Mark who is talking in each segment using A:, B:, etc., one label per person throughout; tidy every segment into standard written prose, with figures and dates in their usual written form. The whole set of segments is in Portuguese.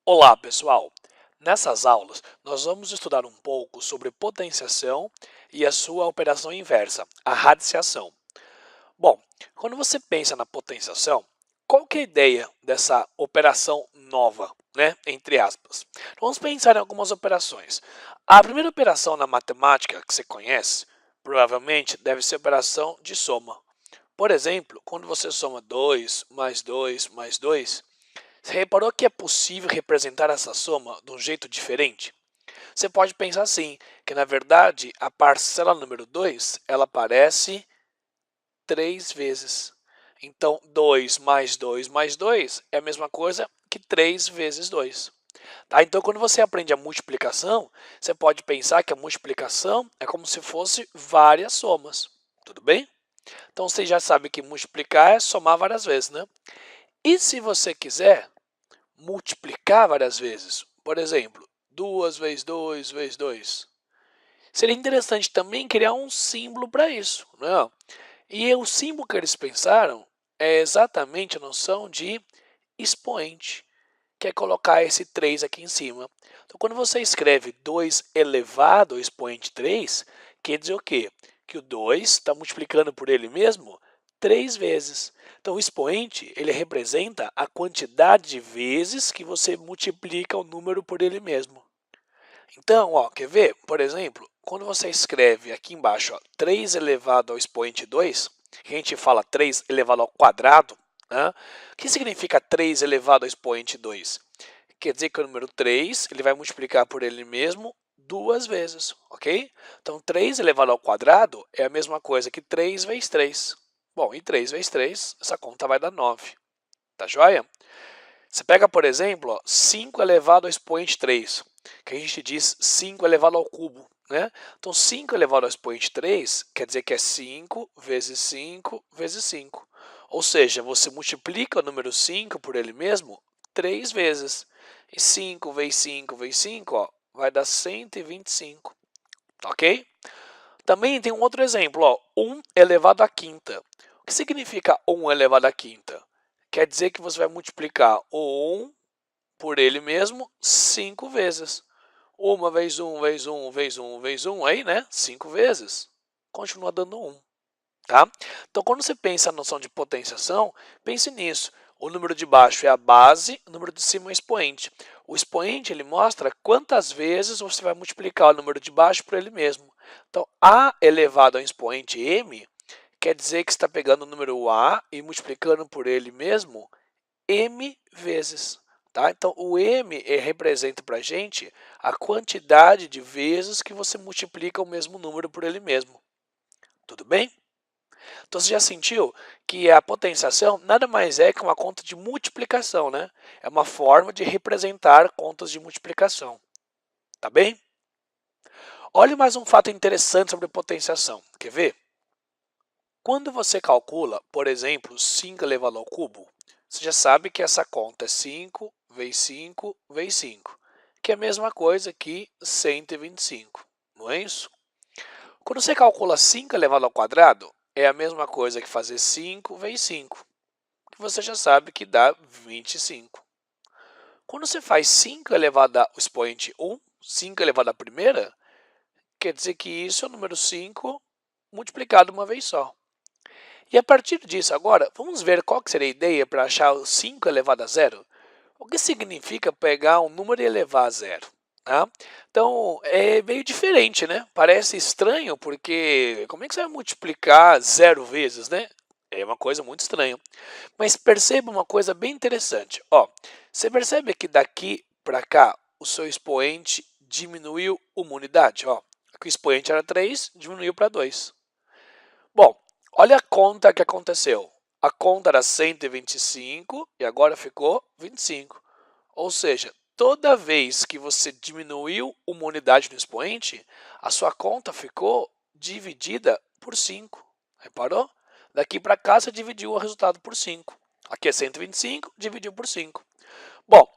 A: Olá, pessoal! Nessas aulas, nós vamos estudar um pouco sobre potenciação e a sua operação inversa, a radiciação. Bom, quando você pensa na potenciação, qual que é a ideia dessa operação nova, né? Entre aspas. Vamos pensar em algumas operações. A primeira operação na matemática que você conhece, provavelmente deve ser a operação de soma. Por exemplo, quando você soma 2 mais 2 mais 2, você reparou que é possível representar essa soma de um jeito diferente? Você pode pensar assim, que na verdade a parcela número 2 ela aparece 3 vezes. Então, 2 mais 2 mais 2 é a mesma coisa que 3 vezes 2. Tá? Então, quando você aprende a multiplicação, você pode pensar que a multiplicação é como se fosse várias somas. Tudo bem? Então, você já sabe que multiplicar é somar várias vezes, né? E se você quiser multiplicar várias vezes. Por exemplo, 2 vezes 2 vezes 2. Seria interessante também criar um símbolo para isso, não é? E o símbolo que eles pensaram é exatamente a noção de expoente, que é colocar esse 3 aqui em cima. Então, quando você escreve 2 elevado ao expoente 3, quer dizer o quê? Que o 2 está multiplicando por ele mesmo 3 vezes. Então, o expoente ele representa a quantidade de vezes que você multiplica o número por ele mesmo. Então, ó, quer ver? Por exemplo, quando você escreve aqui embaixo ó, 3 elevado ao expoente 2, que a gente fala 3 elevado ao quadrado, né? O que significa 3 elevado ao expoente 2? Quer dizer que o número 3 ele vai multiplicar por ele mesmo duas vezes, ok? Então, 3 elevado ao quadrado é a mesma coisa que 3 vezes 3. Bom, e 3 vezes 3, essa conta vai dar 9. Tá joia? Você pega, por exemplo, ó, 5 elevado ao expoente 3, que a gente diz 5 elevado ao cubo. Né? Então, 5 elevado ao expoente 3 quer dizer que é 5 vezes 5 vezes 5. Ou seja, você multiplica o número 5 por ele mesmo 3 vezes. E 5 vezes 5 vezes 5 ó, vai dar 125. Ok? Também tem um outro exemplo, ó, 1 elevado à quinta. O que significa 1 elevado à quinta? Quer dizer que você vai multiplicar o 1 por ele mesmo 5 vezes. 1 vezes 1 vezes 1 vezes 1 vezes 1, aí, né? 5 vezes. Continua dando 1. Tá? Então, quando você pensa na noção de potenciação, pense nisso. O número de baixo é a base, o número de cima é o expoente. O expoente ele mostra quantas vezes você vai multiplicar o número de baixo por ele mesmo. Então, A elevado ao expoente m quer dizer que você está pegando o número A e multiplicando por ele mesmo m vezes. Tá? Então, o m representa para a gente a quantidade de vezes que você multiplica o mesmo número por ele mesmo. Tudo bem? Então, você já sentiu que a potenciação nada mais é que uma conta de multiplicação, né? É uma forma de representar contas de multiplicação. Tá bem? Olhe mais um fato interessante sobre potenciação. Quer ver? Quando você calcula, por exemplo, 5 elevado ao cubo, você já sabe que essa conta é 5 vezes 5 vezes 5, que é a mesma coisa que 125, não é isso? Quando você calcula 5 elevado ao quadrado, é a mesma coisa que fazer 5 vezes 5, que você já sabe que dá 25. Quando você faz 5 elevado ao expoente 1, 5 elevado à primeira, quer dizer que isso é o número 5 multiplicado uma vez só. E a partir disso agora, vamos ver qual que seria a ideia para achar o 5 elevado a zero? O que significa pegar um número e elevar a zero? Tá? Então, é meio diferente, né? Parece estranho, porque como é que você vai multiplicar zero vezes, né? É uma coisa muito estranha. Mas perceba uma coisa bem interessante. Ó, você percebe que daqui para cá, o seu expoente diminuiu uma unidade? Ó, aqui o expoente era 3, diminuiu para 2. Bom, olha a conta que aconteceu. A conta era 125 e agora ficou 25. Ou seja, toda vez que você diminuiu uma unidade no expoente, a sua conta ficou dividida por 5. Reparou? Daqui para cá você dividiu o resultado por 5. Aqui é 125, dividiu por 5. Bom,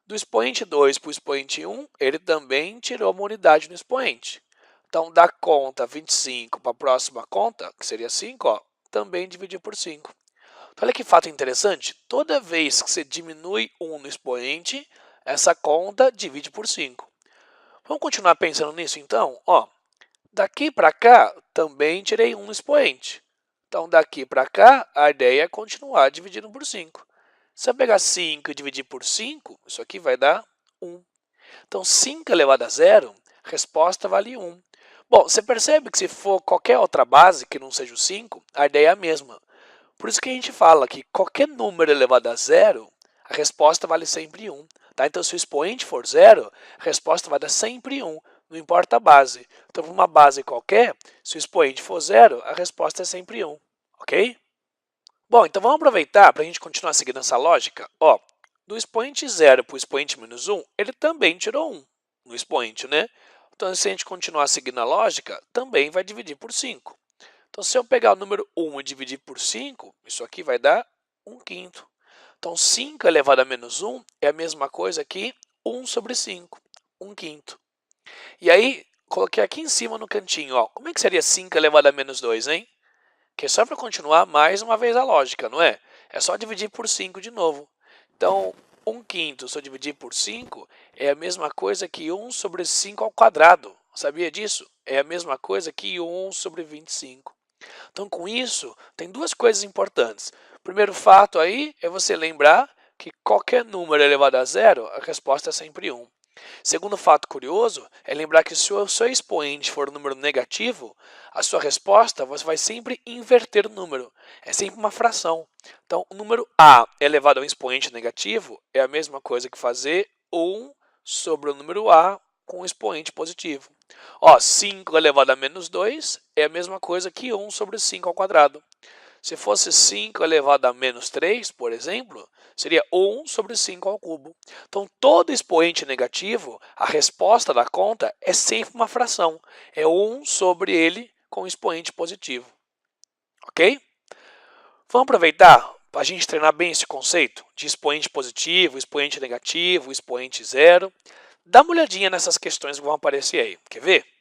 A: do expoente 2 para o expoente 1, ele também tirou uma unidade no expoente. Então, da conta 25 para a próxima conta, que seria 5, ó, também dividir por 5. Então, olha que fato interessante. Toda vez que você diminui 1 no expoente, essa conta divide por 5. Vamos continuar pensando nisso então? Ó, daqui para cá também tirei 1 no expoente. Então, daqui para cá, a ideia é continuar dividindo por 5. Se eu pegar 5 e dividir por 5, isso aqui vai dar 1. Então, 5 elevado a zero, a resposta vale 1. Bom, você percebe que se for qualquer outra base que não seja o 5, a ideia é a mesma. Por isso que a gente fala que qualquer número elevado a zero, a resposta vale sempre 1. Tá? Então, se o expoente for zero, a resposta vai dar sempre 1, não importa a base. Então, para uma base qualquer, se o expoente for zero, a resposta é sempre 1. Ok? Bom, então vamos aproveitar para a gente continuar seguindo essa lógica. Ó, do expoente zero para o expoente menos 1, ele também tirou 1 no expoente, né? Então, se a gente continuar seguindo a lógica, também vai dividir por 5. Então, se eu pegar o número 1 e dividir por 5, isso aqui vai dar 1 quinto. Então, 5 elevado a menos 1 é a mesma coisa que 1 sobre 5, 1 quinto. E aí, coloquei aqui em cima no cantinho, ó, como é que seria 5 elevado a menos 2, hein? Que é só para continuar mais uma vez a lógica, não é? É só dividir por 5 de novo. Então, 1 quinto, se eu dividir por 5, é a mesma coisa que 1 sobre 5 ao quadrado. Sabia disso? É a mesma coisa que 1 sobre 25. Então, com isso, tem duas coisas importantes. O primeiro fato aí é você lembrar que qualquer número elevado a zero, a resposta é sempre 1. Segundo fato curioso é lembrar que se o seu expoente for um número negativo, a sua resposta você vai sempre inverter o número. É sempre uma fração. Então, o número a elevado a um expoente negativo é a mesma coisa que fazer 1 sobre o número a com um expoente positivo. Ó, 5 elevado a menos 2 é a mesma coisa que 1 sobre 5 ao quadrado. Se fosse 5 elevado a menos 3, por exemplo, seria 1 sobre 5 ao cubo. Então, todo expoente negativo, a resposta da conta é sempre uma fração. É 1 sobre ele com expoente positivo. Ok? Vamos aproveitar para a gente treinar bem esse conceito de expoente positivo, expoente negativo, expoente zero. Dá uma olhadinha nessas questões que vão aparecer aí. Quer ver?